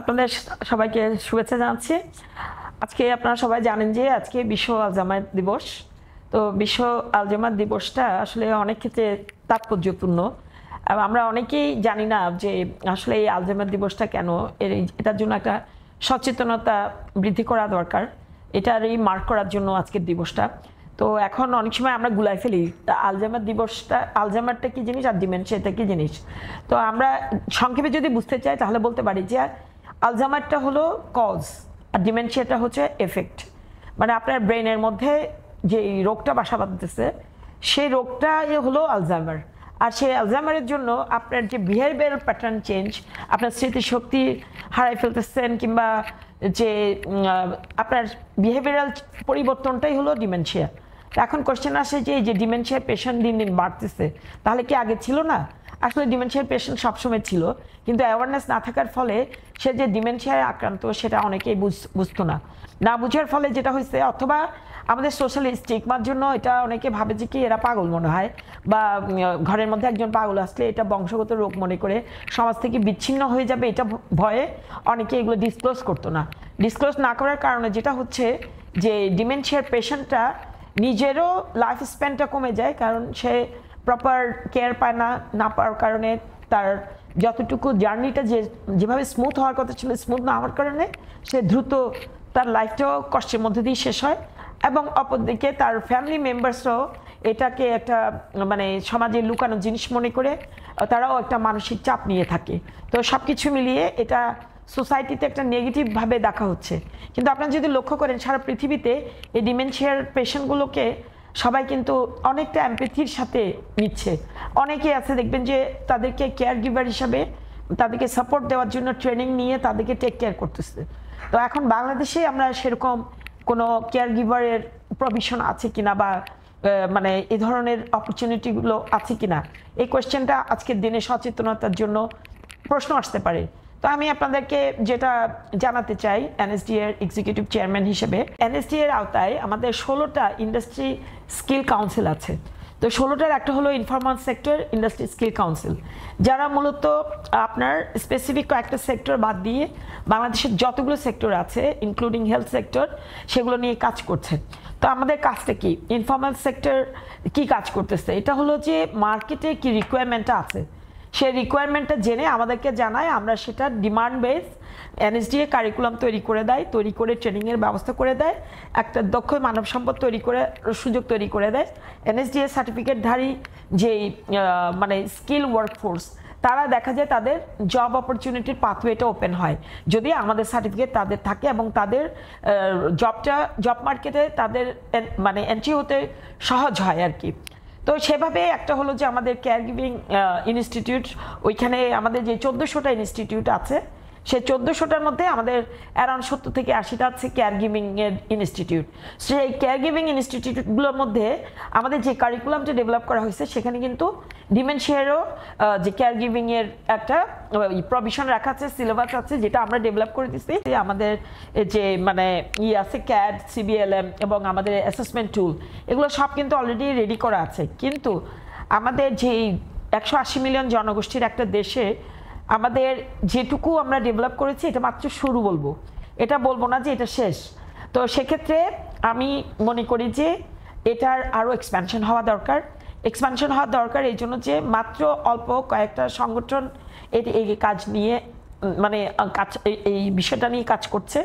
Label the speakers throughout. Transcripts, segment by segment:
Speaker 1: আপনাদের সবাইকে শুভেচ্ছা জানাচ্ছি। আজকে আপনারা সবাই জানেন যে আজকে বিশ্ব আলজাইমার দিবস। তো বিশ্ব আলজাইমার দিবসটা আসলে অনেক ক্ষেত্রে তাৎপর্যপূর্ণ। আমরা অনেকেই জানি না যে আসলে এই আলজাইমার দিবসটা কেন, এটার জন্য একটা সচেতনতা বৃদ্ধি করা দরকার। এটার এই মার্ক করার জন্য আজকের দিবসটা। তো এখন অনেক সময় আমরা গুলাই ফেলি আলজাইমার দিবসটা, আলজাইমারটা কি জিনিস আর ডিমেনশিয়াটা কি জিনিস। তো আমরা সংক্ষেপে যদি বুঝতে চাই তাহলে বলতে পারি যে আলজাইমারটা হলো কজ আর ডিমেনশিয়াটা হচ্ছে এফেক্ট। মানে আপনার ব্রেনের মধ্যে যে রোগটা বাসা বাঁধতেছে সেই রোগটা হলো আলজাইমার। আর সেই আলজাইমারের জন্য আপনার যে বিহেভিয়ারাল প্যাটার্ন চেঞ্জ, আপনার স্মৃতিশক্তি হারাই ফেলতেছেন কিংবা যে আপনার বিহেভিয়ারাল পরিবর্তনটাই হলো ডিমেনশিয়া। এখন কোশ্চেন আসে যে এই যে ডিমেনশিয়ার পেশেন্ট দিন দিন বাড়তেছে, তাহলে কি আগে ছিল না? আসলে ডিমেনশিয়ার পেশেন্ট সবসময় ছিল, কিন্তু অ্যাওয়ারনেস না থাকার ফলে সে যে ডিমেনশিয়ায় আক্রান্ত সেটা অনেকেই বুঝতো না। না বুঝার ফলে যেটা হয়েছে, অথবা আমাদের সোশ্যাল স্টিগমার জন্য এটা অনেকে ভাবে যে কি এরা পাগল মনে হয়, বা ঘরের মধ্যে একজন পাগল আসলে এটা বংশগত রোগ মনে করে সমাজ থেকে বিচ্ছিন্ন হয়ে যাবে, এটা ভয়ে অনেকে এগুলো ডিসক্লোজ করতো না। ডিসক্লোজ না করার কারণে যেটা হচ্ছে যে ডিমেনশিয়ার পেশেন্টটা নিজেরও লাইফ স্প্যানটা কমে যায়, কারণ সে প্রপার কেয়ার পায় না, না পাওয়ার কারণে তার যতটুকু জার্নিটা যেভাবে স্মুথ হওয়ার কথা ছিল স্মুথ না হওয়ার কারণে সে দ্রুত তার লাইফটাও কষ্টের মধ্যে দিয়ে শেষ হয়। এবং অপরদিকে তার ফ্যামিলি মেম্বার্সরাও এটাকে একটা মানে সমাজে লুকানো জিনিস মনে করে তারাও একটা মানসিক চাপ নিয়ে থাকে। তো সব কিছু মিলিয়ে এটা সোসাইটিতে একটা নেগেটিভভাবে দেখা হচ্ছে। কিন্তু আপনারা যদি লক্ষ্য করেন সারা পৃথিবীতে এই ডিমেনশিয়ার পেশেন্টগুলোকে সবাই কিন্তু অনেকটা এমপ্যাথির সাথে নিচ্ছে। অনেকে আছে দেখবেন যে তাদেরকে কেয়ার গিভার হিসাবে তাদেরকে সাপোর্ট দেওয়ার জন্য ট্রেনিং নিয়ে তাদেরকে টেক কেয়ার করতেছে। তো এখন বাংলাদেশে আমরা সেরকম কোনো কেয়ার গিভারের প্রভিশন আছে কিনা, বা মানে এই ধরনের অপরচুনিটিগুলো আছে কিনা, এই কোয়েশ্চেনটা আজকের দিনে সচেতনতার জন্য প্রশ্ন আসতে পারে। তো আমি আপনাদেরকে যেটা জানাতে চাই এনএসডি এর এক্সিকিউটিভ চেয়ারম্যান হিসেবে, এনএসডি এর আওতায় আমাদের 16টা ইন্ডাস্ট্রি স্কিল কাউন্সিল আছে। তো 16টার একটা হলো informal sector industry skill council, যারা মূলত আপনার স্পেসিফিক কয়েকটা সেক্টর বাদ দিয়ে বাংলাদেশের যতগুলো সেক্টর আছে ইনক্লুডিং হেলথ সেক্টর সেগুলো নিয়ে কাজ করছে। তো আমাদের কাজটা কি, ইনফরমাল সেক্টর কি কাজ করতেছে, এটা হলো যে মার্কেটে কি রিকোয়ারমেন্টটা আছে সেই রিকোয়ারমেন্টটা জেনে আমাদেরকে জানায়, আমরা সেটা ডিমান্ড বেস এনএসডিএ কারিকুলাম তৈরি করে দেয়, তৈরি করে ট্রেনিংয়ের ব্যবস্থা করে দেয়, একটা দক্ষ মানব সম্পদ তৈরি করে সুযোগ তৈরি করে দেয়। এনএসডিএ সার্টিফিকেটধারী যেই মানে স্কিল ওয়ার্কফোর্স, তারা দেখা যায় তাদের জব অপরচুনিটির পাথওয়েটা ওপেন হয় যদি আমাদের সার্টিফিকেট তাদের থাকে এবং তাদের জব মার্কেটে তাদের মানে এন্ট্রি হতে সহজ হয় আর কি। তো সেভাবে একটা হলো যে আমাদের কেয়ার গিভিং ইনস্টিটিউট, ওইখানে আমাদের যে 1400টা ইনস্টিটিউট আছে সেই 1400টার মধ্যে আমাদের অ্যারাউন্ড 70 থেকে 80টা আছে কেয়ার গিভিং এর ইনস্টিটিউট। সেই কেয়ার গিভিং ইনস্টিটিউটগুলোর মধ্যে আমাদের যে কারিকুলামটা ডেভেলপ করা হয়েছে সেখানে কিন্তু ডিমেনশিয়ারও যে কেয়ার গিভিং এর একটা প্রভিশন রাখা আছে, সিলেবাস আছে, যেটা আমরা ডেভেলপ করে দিচ্ছি। আমাদের যে মানে আছে ক্যাড, সিবিএলএম এবং আমাদের অ্যাসেসমেন্ট টুল, এগুলো সব কিন্তু অলরেডি রেডি করা আছে। কিন্তু আমাদের যেই 180 মিলিয়ন জনগোষ্ঠীর একটা দেশে আমাদের যেটুকু আমরা ডেভেলপ করেছি এটা মাত্র শুরু, এটা বলবো না যে এটা শেষ। তো সেক্ষেত্রে আমি মনে করি যে এটার আরও এক্সপ্যানশন হওয়া দরকার এই জন্য যে মাত্র অল্প কয়েকটা সংগঠন এই কাজ নিয়ে মানে এই বিষয়টা নিয়ে কাজ করছে।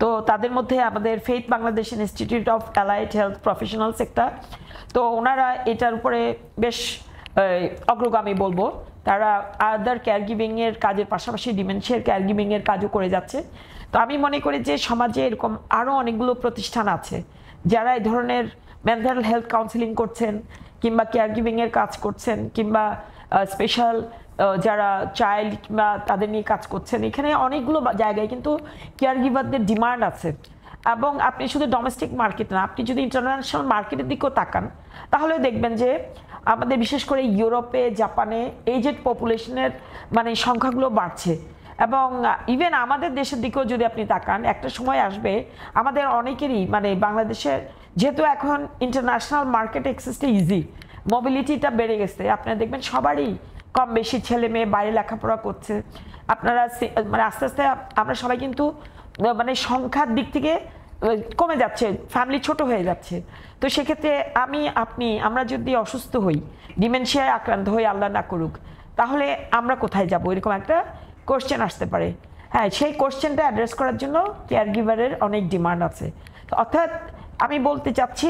Speaker 1: তো তাদের মধ্যে আমাদের faith Bangladesh institute of allied health professional sector, তো ওনারা এটার উপরে বেশ অগ্রগামী বলবো। তারা আদার কেয়ার গিভিংয়ের কাজের পাশাপাশি ডিমেনশিয়ার কেয়ার গিভিংয়ের কাজও করে যাচ্ছে। তো আমি মনে করি যে সমাজে এরকম আরও অনেকগুলো প্রতিষ্ঠান আছে যারা এই ধরনের মেন্টাল হেলথ কাউন্সিলিং করছেন কিংবা কেয়ার গিভিংয়ের কাজ করছেন কিংবা স্পেশাল যারা চাইল্ড কিংবা তাদের নিয়ে কাজ করছেন। এখানে অনেকগুলো জায়গায় কিন্তু কেয়ার গিভারদের ডিমান্ড আছে। এবং আপনি শুধু ডোমেস্টিক মার্কেট না, আপনি যদি ইন্টারন্যাশনাল মার্কেটের দিকেও তাকান তাহলে দেখবেন যে আমাদের বিশেষ করে ইউরোপে, জাপানে এজেড পপুলেশনের মানে সংখ্যাগুলো বাড়ছে। এবং ইভেন আমাদের দেশের দিকেও যদি আপনি তাকান, একটা সময় আসবে আমাদের অনেকেরই মানে বাংলাদেশের যেহেতু এখন ইন্টারন্যাশনাল মার্কেট অ্যাক্সেসটা ইজি, মোবিলিটিটা বেড়ে গেছে, আপনারা দেখবেন সবারই কম বেশি ছেলে মেয়ে বাইরে লেখাপড়া করছে, আপনারা মানে আস্তে আস্তে আমরা সবাই কিন্তু মানে সংখ্যার দিক থেকে কমে যাচ্ছে, ফ্যামিলি ছোট হয়ে যাচ্ছে। তো সেক্ষেত্রে আমরা যদি অসুস্থ হই, ডিমেনশিয়ায় আক্রান্ত হই, আল্লাহ না করুক, তাহলে আমরা কোথায় যাব, এরকম একটা কোশ্চেন আসতে পারে। হ্যাঁ, সেই কোশ্চেনটা অ্যাড্রেস করার জন্য কেয়ার গিভারের অনেক ডিমান্ড আছে। অর্থাৎ আমি বলতে চাচ্ছি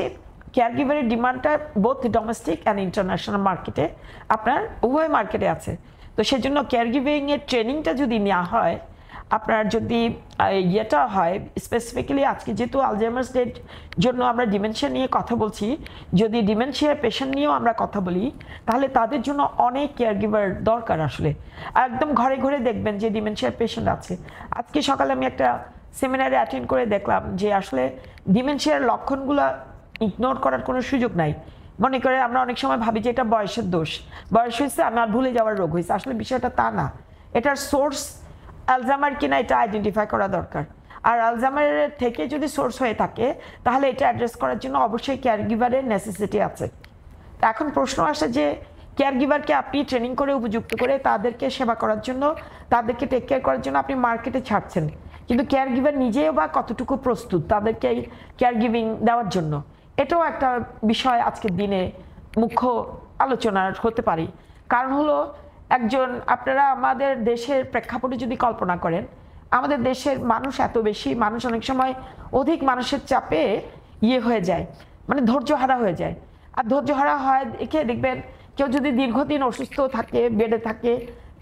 Speaker 1: কেয়ার গিভারের ডিমান্ডটা বোথ ডোমেস্টিক অ্যান্ড ইন্টারন্যাশনাল মার্কেটে, আপনার উভয় মার্কেটে আছে। তো সেজন্য কেয়ার গিভিংয়ের ট্রেনিংটা যদি নেওয়া হয়, আপনার যদি ইয়েটা হয় স্পেসিফিক্যালি, আজকে যেহেতু আলজাইমার্স ডের জন্য আমরা ডিমেনশিয়া নিয়ে কথা বলছি, যদি ডিমেনশিয়ার পেশেন্ট নিয়েও আমরা কথা বলি, তাহলে তাদের জন্য অনেক কেয়ার গিভার দরকার আসলে। একদম ঘরে ঘরে দেখবেন যে ডিমেনশিয়ার পেশেন্ট আছে। আজকে সকালে আমি একটা সেমিনারে অ্যাটেন্ড করে দেখলাম যে আসলে ডিমেনশিয়ার লক্ষণগুলো ইগনোর করার কোনো সুযোগ নাই। মনে করে আমরা অনেক সময় ভাবি যে এটা বয়সের দোষ, বয়স হয়েছে আমার ভুলে যাওয়ার রোগ হয়েছে, আসলে বিষয়টা তা না। এটার সোর্স আলজাইমার কিনা এটা আইডেন্টিফাই করা দরকার। আর আলজাইমারের থেকে যদি সোর্স হয়ে থাকে, তাহলে এটা অ্যাড্রেস করার জন্য অবশ্যই কেয়ার গিভারের নেসেসিটি আছে। এখন প্রশ্ন আসে যে কেয়ার গিভারকে আপনি ট্রেনিং করে উপযুক্ত করে তাদেরকে সেবা করার জন্য, তাদেরকে টেক কেয়ার করার জন্য আপনি মার্কেটে ছাড়ছেন, কিন্তু কেয়ার গিভার নিজেও বা কতটুকু প্রস্তুত তাদেরকে কেয়ার গিভিং দেওয়ার জন্য, এটাও একটা বিষয় আজকের দিনে মুখ্য আলোচনার হতে পারে। কারণ হলো আপনারা আমাদের দেশের প্রেক্ষাপটে যদি কল্পনা করেন, আমাদের দেশের মানুষ এত বেশি, মানুষ অনেক সময় অধিক মানুষের চাপে হয়ে যায়, মানে ধৈর্যহারা হয়ে যায়। আর ধৈর্যহারা হয় দেখে দেখবেন কেউ যদি দীর্ঘদিন অসুস্থ থাকে, বেডে থাকে,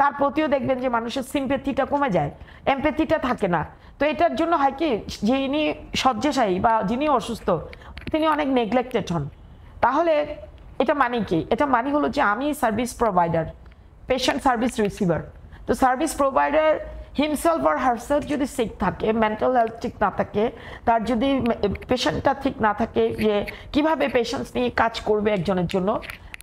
Speaker 1: তার প্রতিও দেখবেন যে মানুষের সিম্প্যাথিটা কমে যায়, এমপ্যাথিটা থাকে না। তো এটার জন্য হয় কি, যিনি শয্যাশায়ী বা যিনি অসুস্থ তিনি অনেক নেগলেক্টেড হন। তাহলে এটা মানে কি? এটা মানে হলো যে আমি service provider, patient service receiver. তো service provider himself or herself যদি সিক থাকে, মেন্টাল হেলথ ঠিক না থাকে, তার যদি পেশেন্টটা ঠিক না থাকে যে কিভাবে পেশেন্টস নিয়ে কাজ করবে একজনের জন্য,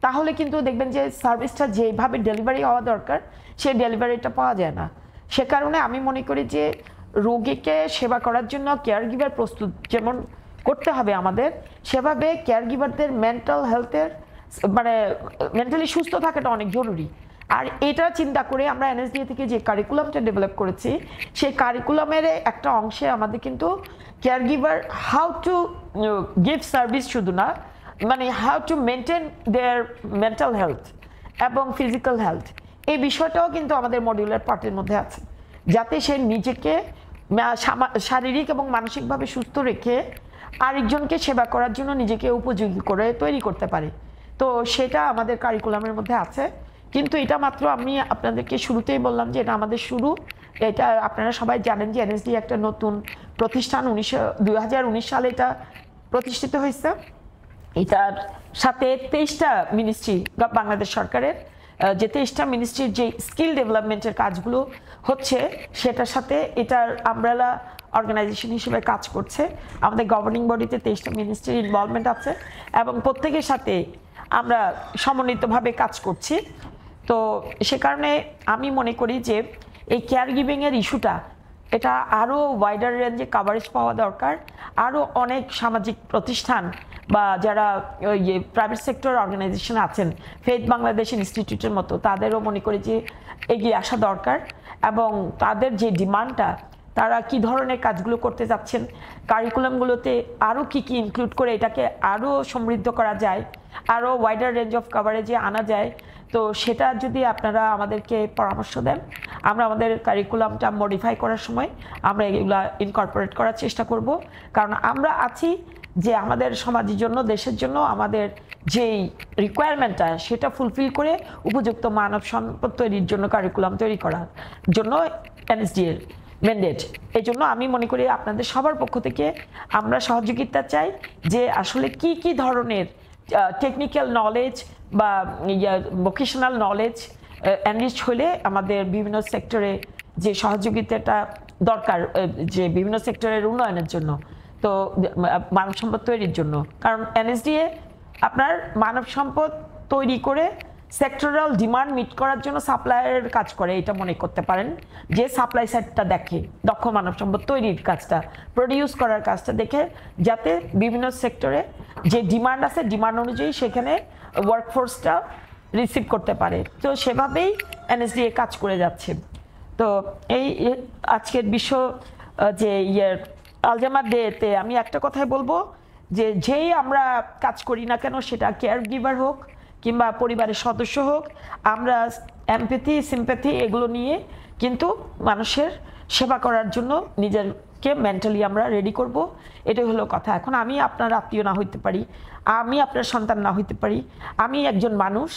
Speaker 1: তাহলে কিন্তু দেখবেন যে সার্ভিসটা যেভাবে ডেলিভারি হওয়া দরকার সেই ডেলিভারিটা পাওয়া যায় না। সে কারণে আমি মনে করি যে রোগীকে সেবা করার জন্য কেয়ার গিভার প্রস্তুত যেমন করতে হবে আমাদের, সেভাবে কেয়ার গিভারদের মেন্টাল হেলথের মানে মেন্টালি সুস্থ থাকাটা অনেক জরুরি। আর এটা চিন্তা করে আমরা এনএসডিএ থেকে যে কারিকুলামটা ডেভেলপ করেছি, সেই কারিকুলামের একটা অংশে আমাদের কিন্তু care giver how to give service শুধু না, মানে how to maintain there mental health এবং ফিজিক্যাল হেলথ, এই বিষয়টাও কিন্তু আমাদের মডিউলার পার্টের মধ্যে আছে, যাতে সে নিজেকে শারীরিক এবং মানসিকভাবে সুস্থ রেখে আরেকজনকে সেবা করার জন্য নিজেকে উপযোগী করে তৈরি করতে পারে। তো সেটা আমাদের কারিকুলামের মধ্যে আছে। কিন্তু এটা মাত্র আমি আপনাদেরকে শুরুতেই বললাম যে এটা আমাদের শুরু। এটা আপনারা সবাই জানেন যে এনএসডি একটা নতুন প্রতিষ্ঠান, 2019 সালে এটা প্রতিষ্ঠিত হয়েছে। এটার সাথে 23টা মিনিস্ট্রি বাংলাদেশ সরকারের, যে 23টা মিনিস্ট্রির যে স্কিল ডেভেলপমেন্টের কাজগুলো হচ্ছে সেটার সাথে এটার আমব্রেলা অর্গানাইজেশন হিসেবে কাজ করছে। আমাদের গভর্নিং বডিতে 23টা মিনিস্ট্রির ইনভলভমেন্ট আছে এবং প্রত্যেকের সাথে আমরা সমন্বিতভাবে কাজ করছি। তো সে কারণে আমি মনে করি যে এই কেয়ার গিভিংয়ের ইস্যুটা এটা আরও ওয়াইডার রেঞ্জে কাভারেজ পাওয়া দরকার। আরও অনেক সামাজিক প্রতিষ্ঠান বা যারা প্রাইভেট সেক্টর অর্গানাইজেশন আছেন, ফেথ বাংলাদেশ ইনস্টিটিউটের মতো, তাদেরও মনে করি যে এগিয়ে আসা দরকার এবং তাদের যে ডিমান্ডটা, তারা কি ধরনের কাজগুলো করতে যাচ্ছেন, কারিকুলামগুলোতে আরও কি ইনক্লুড করে এটাকে আরও সমৃদ্ধ করা যায়, আরও ওয়াইডার রেঞ্জ অফ কাভারেজে আনা যায়, তো সেটা যদি আপনারা আমাদেরকে পরামর্শ দেন, আমরা আমাদের কারিকুলামটা মডিফাই করার সময় আমরা এগুলা ইনকর্পোরেট করার চেষ্টা করব। কারণ আমরা আছি যে আমাদের সমাজের জন্য, দেশের জন্য আমাদের যেই রিকোয়ারমেন্টটা সেটা ফুলফিল করে উপযুক্ত মানব সম্পদ তৈরির জন্য কারিকুলাম তৈরি করার জন্য এনএসডি এর ম্যান্ডেট। এই জন্য আমি মনে করি আপনাদের সবার পক্ষ থেকে আমরা সহযোগিতা চাই যে আসলে কি ধরনের টেকনিক্যাল নলেজ বা ভোকেশনাল নলেজ এনরিচ হলে আমাদের বিভিন্ন সেক্টরে যে সহযোগিতাটা দরকার, যে বিভিন্ন সেক্টরের উন্নয়নের জন্য, তো মানব সম্পদ তৈরির জন্য। কারণ এনএসডিএ আপনার মানব সম্পদ তৈরি করে সেক্টরাল ডিমান্ড মিট করার জন্য সাপ্লাইয়ের কাজ করে, এটা মনে করতে পারেন যে সাপ্লাই সাইডটা দেখে, দক্ষ মানব সম্পদ তৈরির কাজটা, প্রডিউস করার কাজটা দেখে, যাতে বিভিন্ন সেক্টরে যে ডিমান্ড আছে ডিমান্ড অনুযায়ী সেখানে ওয়ার্কফোর্সটা রিসিভ করতে পারে। তো সেভাবেই এনএসডিএ কাজ করে যাচ্ছে। তো এই আজকের বিশ্ব যে আলজাইমার ডেতে আমি একটা কথাই বলবো যে যেই আমরা কাজ করি না কেন, সেটা কেয়ার গিভার হোক কিংবা পরিবারের সদস্য হোক, আমরা এমপ্যাথি সিম্প্যাথি এগুলো নিয়ে কিন্তু মানুষের সেবা করার জন্য নিজেরকে মেন্টালি আমরা রেডি করব। এটাই হলো কথা। এখন আমি আপনার আত্মীয় না হইতে পারি, আমি আপনার সন্তান না হইতে পারি, আমি একজন মানুষ,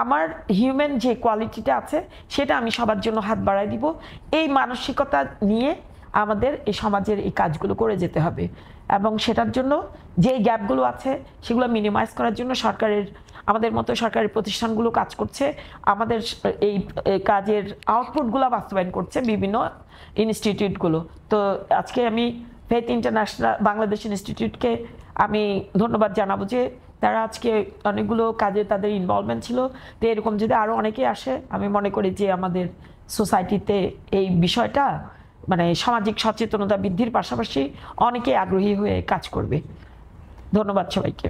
Speaker 1: আমার হিউম্যান যে কোয়ালিটিটা আছে সেটা আমি সবার জন্য হাত বাড়াই দিব। এই মানসিকতা নিয়ে আমাদের এই সমাজের এই কাজগুলো করে যেতে হবে, এবং সেটার জন্য যে গ্যাপগুলো আছে সেগুলো মিনিমাইজ করার জন্য আমাদের মতো সরকারি প্রতিষ্ঠানগুলো কাজ করছে, আমাদের এই কাজের আউটপুটগুলো বাস্তবায়ন করছে বিভিন্ন ইনস্টিটিউটগুলো। তো আজকে আমি ফেথ ইন্টারন্যাশনাল বাংলাদেশ ইনস্টিটিউটকে আমি ধন্যবাদ জানাবো যে তারা আজকে অনেকগুলো কাজে তাদের ইনভলভমেন্ট ছিল। তো এরকম যদি আরও অনেকে আসে, আমি মনে করি যে আমাদের সোসাইটিতে এই বিষয়টা মানে সামাজিক সচেতনতা বৃদ্ধির পাশাপাশি অনেকে আগ্রহী হয়ে কাজ করবে। ধন্যবাদ সবাইকে।